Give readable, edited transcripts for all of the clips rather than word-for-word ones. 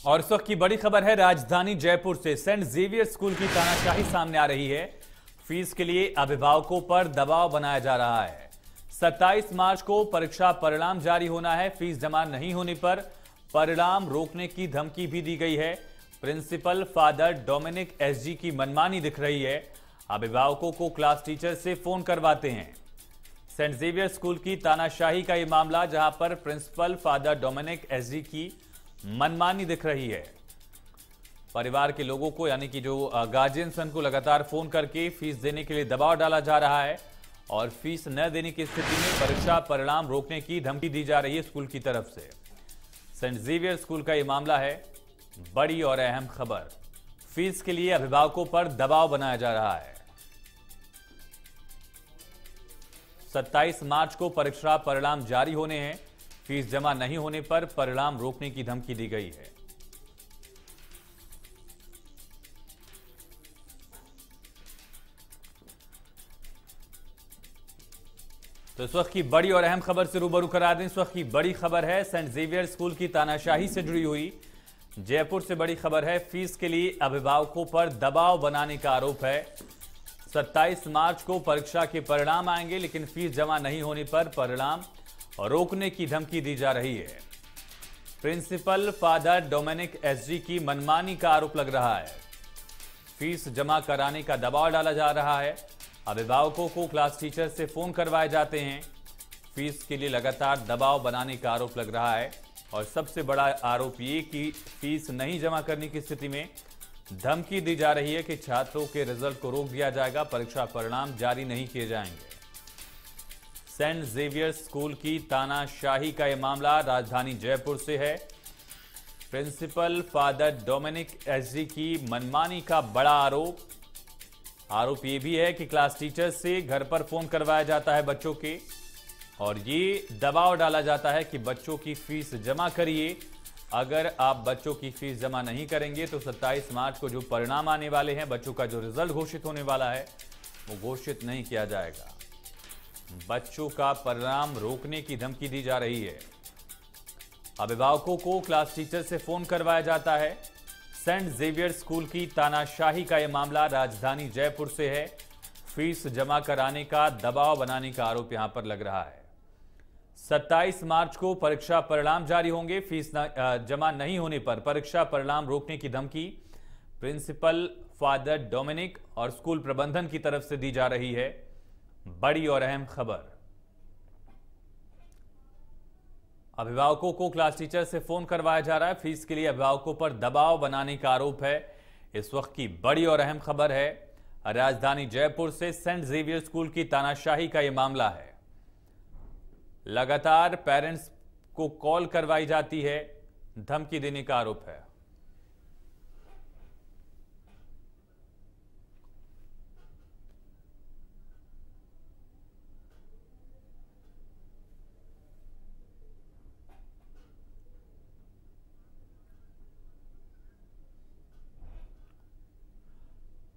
और इस वक्त की बड़ी खबर है राजधानी जयपुर से। सेंट जेवियर स्कूल की तानाशाही सामने आ रही है। फीस के लिए अभिभावकों पर दबाव बनाया जा रहा है। 27 मार्च को परीक्षा परिणाम जारी होना है। फीस जमा नहीं होने पर परिणाम रोकने की धमकी भी दी गई है। प्रिंसिपल फादर डोमिनिक एसजी की मनमानी दिख रही है। अभिभावकों को क्लास टीचर से फोन करवाते हैं। सेंट जेवियर स्कूल की तानाशाही का यह मामला, जहां पर प्रिंसिपल फादर डोमिनिक एसजी की मनमानी दिख रही है। परिवार के लोगों को, यानी कि जो गार्जियंस, उनको लगातार फोन करके फीस देने के लिए दबाव डाला जा रहा है और फीस न देने की स्थिति में परीक्षा परिणाम रोकने की धमकी दी जा रही है स्कूल की तरफ से। सेंट जेवियर स्कूल का यह मामला है। बड़ी और अहम खबर, फीस के लिए अभिभावकों पर दबाव बनाया जा रहा है। 27 मार्च को परीक्षा परिणाम जारी होने हैं। फीस जमा नहीं होने पर परिणाम रोकने की धमकी दी गई है। तो इस वक्त की बड़ी और अहम खबर से रूबरू करा दें। इस वक्त की बड़ी खबर है सेंट जेवियर स्कूल की तानाशाही से जुड़ी हुई। जयपुर से बड़ी खबर है। फीस के लिए अभिभावकों पर दबाव बनाने का आरोप है। 27 मार्च को परीक्षा के परिणाम आएंगे, लेकिन फीस जमा नहीं होने पर परिणाम रोकने की धमकी दी जा रही है। प्रिंसिपल फादर डोमिनिक एसजी की मनमानी का आरोप लग रहा है। फीस जमा कराने का दबाव डाला जा रहा है। अभिभावकों को क्लास टीचर से फोन करवाए जाते हैं। फीस के लिए लगातार दबाव बनाने का आरोप लग रहा है और सबसे बड़ा आरोप ये कि फीस नहीं जमा करने की स्थिति में धमकी दी जा रही है कि छात्रों के रिजल्ट को रोक दिया जाएगा, परीक्षा परिणाम जारी नहीं किए जाएंगे। सेंट जेवियर स्कूल की तानाशाही का यह मामला राजधानी जयपुर से है। प्रिंसिपल फादर डोमिनिक एसजी की मनमानी का बड़ा आरोप यह भी है कि क्लास टीचर से घर पर फोन करवाया जाता है बच्चों के, और ये दबाव डाला जाता है कि बच्चों की फीस जमा करिए। अगर आप बच्चों की फीस जमा नहीं करेंगे तो 27 मार्च को जो परिणाम आने वाले हैं, बच्चों का जो रिजल्ट घोषित होने वाला है, वो घोषित नहीं किया जाएगा। बच्चों का परिणाम रोकने की धमकी दी जा रही है। अभिभावकों को क्लास टीचर से फोन करवाया जाता है। सेंट जेवियर स्कूल की तानाशाही का यह मामला राजधानी जयपुर से है। फीस जमा कराने का दबाव बनाने का आरोप यहां पर लग रहा है। 27 मार्च को परीक्षा परिणाम जारी होंगे। फीस जमा नहीं होने पर परीक्षा परिणाम रोकने की धमकी प्रिंसिपल फादर डोमिनिक और स्कूल प्रबंधन की तरफ से दी जा रही है। बड़ी और अहम खबर, अभिभावकों को क्लास टीचर से फोन करवाया जा रहा है। फीस के लिए अभिभावकों पर दबाव बनाने का आरोप है। इस वक्त की बड़ी और अहम खबर है राजधानी जयपुर से। सेंट जेवियर स्कूल की तानाशाही का यह मामला है। लगातार पेरेंट्स को कॉल करवाई जाती है, धमकी देने का आरोप है।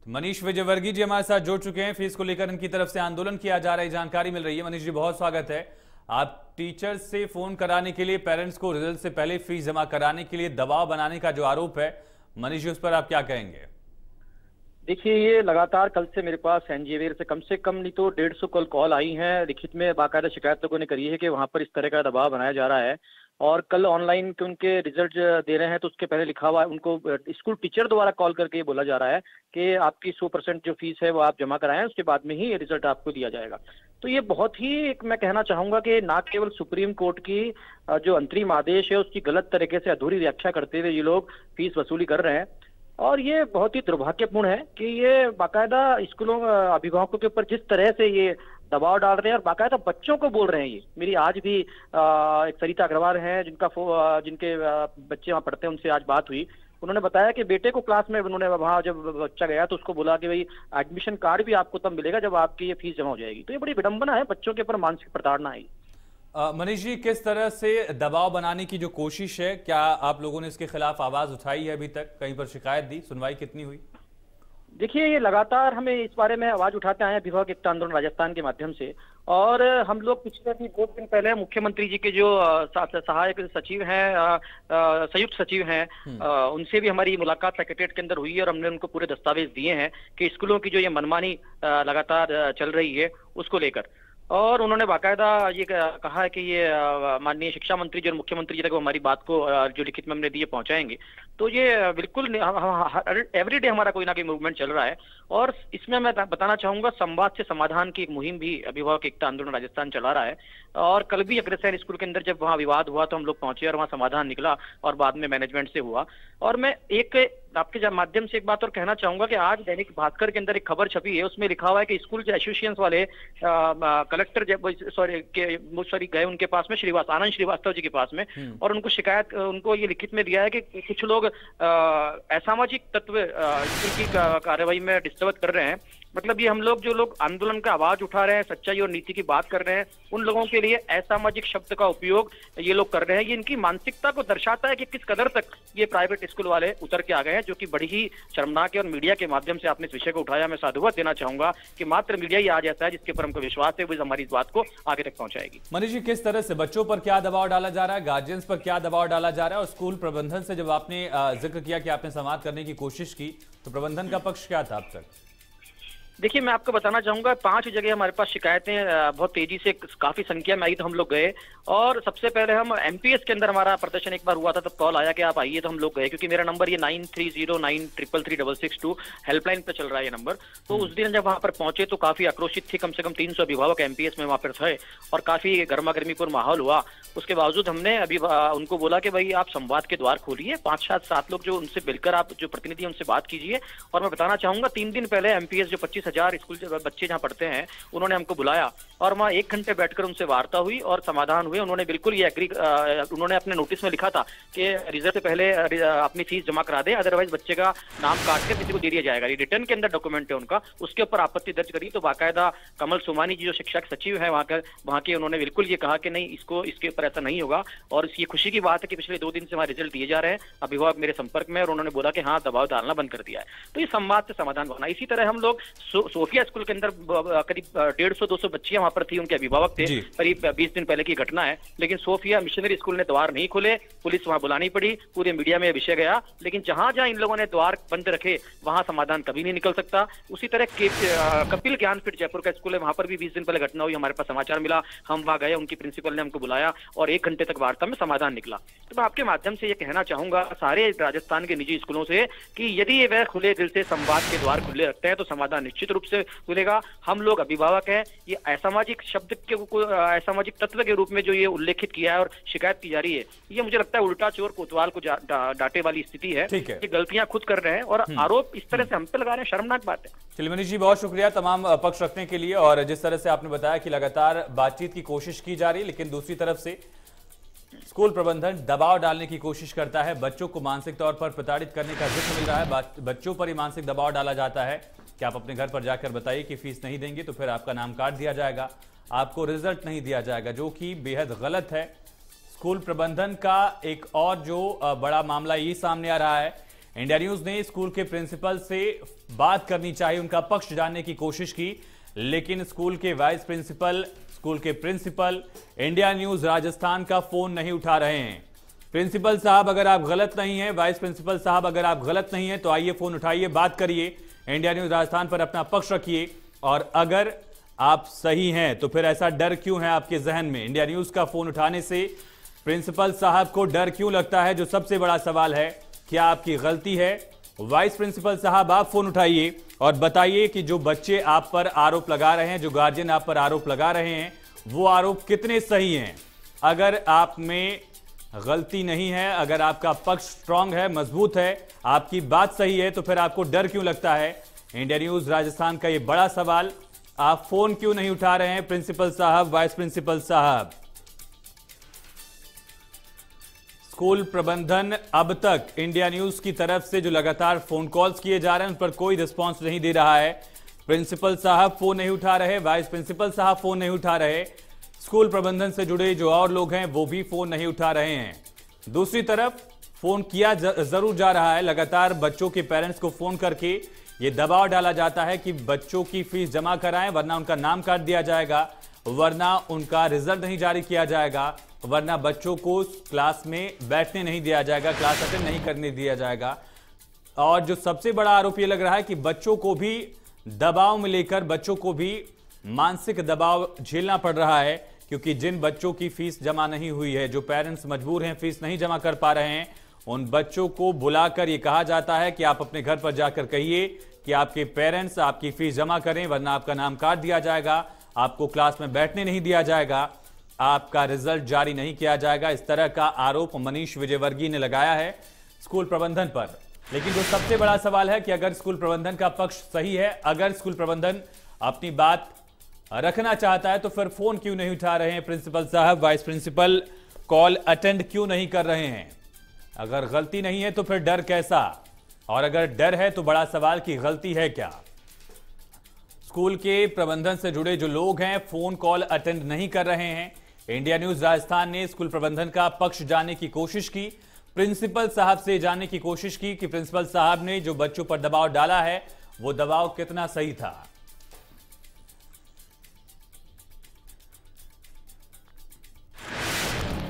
मनीष विजयवर्गीय जी हमारे साथ जुड़ चुके हैं। फीस को लेकर इनकी तरफ से आंदोलन किया जा रहा है, जानकारी मिल रही है। मनीष जी, बहुत स्वागत है। आप टीचर से फोन कराने के लिए, पेरेंट्स को रिजल्ट से पहले फीस जमा कराने के लिए दबाव बनाने का जो आरोप है, मनीष जी, उस पर आप क्या कहेंगे? देखिए, ये लगातार कल से मेरे पास सेंट जेवियर से कम नहीं तो 150 कॉल आई हैं। लिखित में बाकायदा शिकायत लोगों ने करी है कि वहां पर इस तरह का दबाव बनाया जा रहा है। और कल ऑनलाइन के उनके रिजल्ट दे रहे हैं तो उसके पहले लिखा हुआ है, उनको स्कूल टीचर द्वारा कॉल करके बोला जा रहा है कि आपकी 100% जो फीस है वो आप जमा कराएं, उसके बाद में ही रिजल्ट आपको दिया जाएगा। तो ये बहुत ही एक, मैं कहना चाहूंगा कि ना केवल सुप्रीम कोर्ट की जो अंतरिम आदेश है उसकी गलत तरीके से अधूरी व्याख्या करते हुए ये लोग फीस वसूली कर रहे हैं। और ये बहुत ही दुर्भाग्यपूर्ण है कि ये बाकायदा स्कूलों अभिभावकों के ऊपर जिस तरह से ये दबाव डाल रहे हैं और बाकायदा बच्चों को बोल रहे हैं। ये मेरी आज भी एक सरिता अग्रवाल हैं जिनके बच्चे वहाँ पढ़ते हैं, उनसे आज बात हुई। उन्होंने बताया कि बेटे को क्लास में, उन्होंने वहाँ जब बच्चा गया तो उसको बोला कि भाई एडमिशन कार्ड भी आपको तब मिलेगा जब आपकी ये फीस जमा हो जाएगी। तो ये बड़ी विडंबना है, बच्चों के ऊपर मानसिक प्रताड़ना है। मनीष जी, किस तरह से दबाव बनाने की जो कोशिश है, क्या आप लोगों ने इसके खिलाफ आवाज उठाई है? अभी तक कहीं पर शिकायत दी? सुनवाई कितनी हुई? देखिए, ये लगातार हमें इस बारे में आवाज उठाते आए हैं अभिभावक एकता आंदोलन राजस्थान के माध्यम से। और हम लोग पिछले भी 2 दिन पहले मुख्यमंत्री जी के जो सहायक सचिव हैं, संयुक्त सचिव हैं, उनसे भी हमारी मुलाकात सेक्रेटरीट के अंदर हुई है और हमने उनको पूरे दस्तावेज दिए हैं कि स्कूलों की जो ये मनमानी लगातार चल रही है उसको लेकर। और उन्होंने बाकायदा ये कहा है कि ये माननीय शिक्षा मंत्री जी और मुख्यमंत्री जी तक वो हमारी बात को जो लिखित में हमने दी है पहुंचाएंगे। तो ये बिल्कुल एवरीडे हमारा कोई ना कोई मूवमेंट चल रहा है। और इसमें मैं बताना चाहूंगा, संवाद से समाधान की एक मुहिम भी अभिभावक एकता आंदोलन राजस्थान चला रहा है। और कल भी अग्रसेन स्कूल के अंदर जब वहाँ विवाद हुआ तो हम लोग पहुंचे और वहाँ समाधान निकला और बाद में मैनेजमेंट से हुआ। और मैं एक आपके माध्यम से एक बात और कहना चाहूंगा कि आज दैनिक भास्कर के अंदर एक खबर छपी है, उसमें लिखा हुआ है कि स्कूल एसोसिएशन वाले कलेक्टर गए उनके पास में आनंद श्रीवास्तव जी के पास में, और उनको शिकायत उनको ये लिखित में दिया है कि कुछ लोग असामाजिक तत्व स्कूल की कार्रवाई में डिस्टर्ब कर रहे हैं। मतलब ये हम लोग जो लोग आंदोलन का आवाज उठा रहे हैं, सच्चाई और नीति की बात कर रहे हैं, उन लोगों के लिए असामाजिक शब्द का उपयोग ये लोग कर रहे हैं। ये इनकी मानसिकता को दर्शाता है कि किस कदर तक ये प्राइवेट स्कूल वाले उतर के आ गए हैं, जो कि बड़ी ही शर्मनाक है। और मीडिया के माध्यम से आपने इस विषय को उठाया, मैं साधुवाद देना चाहूंगा कि मात्र मीडिया ही आज ऐसा है जिसके ऊपर हमको विश्वास है वो हमारी इस बात को आगे तक पहुंचाएगी। मनीष जी, किस तरह से बच्चों पर क्या दबाव डाला जा रहा है, गार्जियंस पर क्या दबाव डाला जा रहा है, और स्कूल प्रबंधन से जब आपने जिक्र किया कि आपने संवाद करने की कोशिश की तो प्रबंधन का पक्ष क्या था अब तक? देखिए, मैं आपको बताना चाहूंगा 5 जगह हमारे पास शिकायतें बहुत तेजी से काफी संख्या में आई तो हम लोग गए। और सबसे पहले हम एमपीएस के अंदर हमारा प्रदर्शन एक बार हुआ था, तब कॉल आया कि आप आइए, तो हम लोग गए, क्योंकि मेरा नंबर ये 9309333662 हेल्पलाइन पे चल रहा है ये नंबर। तो उस दिन जब वहां पर पहुंचे तो काफी आक्रोशित थे, कम से कम 300 अभिभावक एमपीएस में वहां पर थे और काफी गर्मा गर्मीपूर्ण माहौल हुआ। उसके बावजूद हमने अभी उनको बोला कि भाई आप संवाद के द्वार खोलिए, 5-7 लोग जो उनसे मिलकर आप जो प्रतिनिधि उनसे बात कीजिए। और मैं बताना चाहूंगा 3 दिन पहले एमपीएस जो 25,000 स्कूल बच्चे जहाँ पढ़ते हैं उन्होंने हमको बुलाया और वहाँ 1 घंटे बैठकर उनसे वार्ता हुई और समाधान हुए। उन्होंने बिल्कुल ये उन्होंने अपने नोटिस में लिखा था कि रिजल्ट से पहले अपनी फीस जमा करा दे, अदरवाइज बच्चे का नाम काट के किसी को दे दिया जाएगा। ये रिटर्न के अंदर डॉक्यूमेंट है उनका, उसके ऊपर आपत्ति दर्ज करी तो बाकायदा कमल सोमानी जी जो शिक्षा सचिव है वहाँ के उन्होंने बिल्कुल ये कहा कि नहीं, इसके ऊपर ऐसा नहीं होगा। और इसकी खुशी की बात है कि पिछले 2 दिन से हमारे रिजल्ट दिए जा रहे हैं। अभिभावक मेरे संपर्क में और उन्होंने बोला कि हाँ, दबाव डालना बंद कर दिया है। तो ये संवाद से समाधान बना। इसी तरह हम लोग सोफिया स्कूल के अंदर करीब 150-200 बच्चियां वहां पर थी, उनके अभिभावक थे। करीब 20 दिन पहले की घटना है। लेकिन सोफिया मिशनरी स्कूल ने द्वार नहीं खोले, पुलिस वहां बुलानी पड़ी, पूरे मीडिया में विषय गया। लेकिन जहां जहां इन लोगों ने द्वार बंद रखे वहां समाधान कभी नहीं निकल सकता। उसी तरह कपिल ज्ञानपीठ जयपुर का स्कूल है, वहां पर भी 20 दिन पहले घटना हुई, हमारे पास समाचार मिला, हम वहां गए, उनकी प्रिंसिपल ने हमको बुलाया और 1 घंटे तक वार्ता में समाधान निकला। तो मैं आपके माध्यम से ये कहना चाहूंगा सारे राजस्थान के निजी स्कूलों से कि यदि वह खुले दिल से संवाद के द्वार खुले रखते हैं तो समाधान निश्चित रूप से खुलेगा। हम लोग अभिभावक हैं, ये असामाजिक शब्द के असामाजिक तत्व के रूप में जो ये उल्लेखित किया है और शिकायत की जा रही है, ये मुझे लगता है उल्टा चोर कोतवाल को डांटे वाली स्थिति है। ये गलतियां खुद कर रहे हैं और आरोप इस तरह से हम पे लगा रहे हैं, शर्मनाक बात है। चलिए मनीष जी, बहुत शुक्रिया तमाम पक्ष रखने के लिए। और जिस तरह से आपने बताया कि लगातार बातचीत की कोशिश की जा रही है, लेकिन दूसरी तरफ से स्कूल प्रबंधन दबाव डालने की कोशिश करता है, बच्चों को मानसिक तौर पर प्रताड़ित करने का जिक्र मिल रहा है, बच्चों पर ही मानसिक दबाव डाला जाता है कि आप अपने घर पर जाकर बताइए कि फीस नहीं देंगे तो फिर आपका नाम काट दिया जाएगा, आपको रिजल्ट नहीं दिया जाएगा, जो कि बेहद गलत है। स्कूल प्रबंधन का एक और जो बड़ा मामला ये सामने आ रहा है, इंडिया न्यूज ने स्कूल के प्रिंसिपल से बात करनी चाहिए, उनका पक्ष जानने की कोशिश की, लेकिन स्कूल के वाइस प्रिंसिपल, स्कूल के प्रिंसिपल इंडिया न्यूज राजस्थान का फोन नहीं उठा रहे हैं। प्रिंसिपल साहब अगर आप गलत नहीं हैं, वाइस प्रिंसिपल साहब अगर आप गलत नहीं हैं तो आइए फोन उठाइए, बात करिए, इंडिया न्यूज राजस्थान पर अपना पक्ष रखिए। और अगर आप सही हैं तो फिर ऐसा डर क्यों है आपके जहन में? इंडिया न्यूज का फोन उठाने से प्रिंसिपल साहब को डर क्यों लगता है, जो सबसे बड़ा सवाल है। क्या आपकी गलती है? वाइस प्रिंसिपल साहब आप फोन उठाइए और बताइए कि जो बच्चे आप पर आरोप लगा रहे हैं, जो गार्जियन आप पर आरोप लगा रहे हैं, वो आरोप कितने सही हैं। अगर आप में गलती नहीं है, अगर आपका पक्ष स्ट्रांग है, मजबूत है, आपकी बात सही है, तो फिर आपको डर क्यों लगता है? इंडिया न्यूज राजस्थान का ये बड़ा सवाल, आप फोन क्यों नहीं उठा रहे हैं प्रिंसिपल साहब, वाइस प्रिंसिपल साहब? स्कूल प्रबंधन अब तक इंडिया न्यूज की तरफ से जो लगातार फोन कॉल्स किए जा रहे हैं उन पर कोई रिस्पांस नहीं दे रहा है। प्रिंसिपल साहब फोन नहीं उठा रहे, वाइस प्रिंसिपल साहब फोन नहीं उठा रहे, स्कूल प्रबंधन से जुड़े जो और लोग हैं वो भी फोन नहीं उठा रहे हैं। दूसरी तरफ फोन किया जरूर जा रहा है, लगातार बच्चों के पेरेंट्स को फोन करके ये दबाव डाला जाता है कि बच्चों की फीस जमा कराएं, वरना उनका नाम काट दिया जाएगा, वरना उनका रिजल्ट नहीं जारी किया जाएगा, वरना बच्चों को क्लास में बैठने नहीं दिया जाएगा, क्लास अटेंड नहीं करने दिया जाएगा। और जो सबसे बड़ा आरोप ये लग रहा है कि बच्चों को भी दबाव में लेकर बच्चों को भी मानसिक दबाव झेलना पड़ रहा है, क्योंकि जिन बच्चों की फीस जमा नहीं हुई है, जो पेरेंट्स मजबूर हैं, फीस नहीं जमा कर पा रहे हैं, उन बच्चों को बुलाकर ये कहा जाता है कि आप अपने घर पर जाकर कहिए कि आपके पेरेंट्स आपकी फीस जमा करें, वरना आपका नाम काट दिया जाएगा, आपको क्लास में बैठने नहीं दिया जाएगा, आपका रिजल्ट जारी नहीं किया जाएगा। इस तरह का आरोप मनीष विजयवर्गीय ने लगाया है स्कूल प्रबंधन पर। लेकिन जो सबसे बड़ा सवाल है कि अगर स्कूल प्रबंधन का पक्ष सही है, अगर स्कूल प्रबंधन अपनी बात रखना चाहता है, तो फिर फोन क्यों नहीं उठा रहे हैं प्रिंसिपल साहब, वाइस प्रिंसिपल कॉल अटेंड क्यों नहीं कर रहे हैं? अगर गलती नहीं है तो फिर डर कैसा? और अगर डर है तो बड़ा सवाल कि गलती है क्या? स्कूल के प्रबंधन से जुड़े जो लोग हैं फोन कॉल अटेंड नहीं कर रहे हैं। इंडिया न्यूज राजस्थान ने स्कूल प्रबंधन का पक्ष जानने की कोशिश की, प्रिंसिपल साहब से जानने की कोशिश की कि प्रिंसिपल साहब ने जो बच्चों पर दबाव डाला है वो दबाव कितना सही था।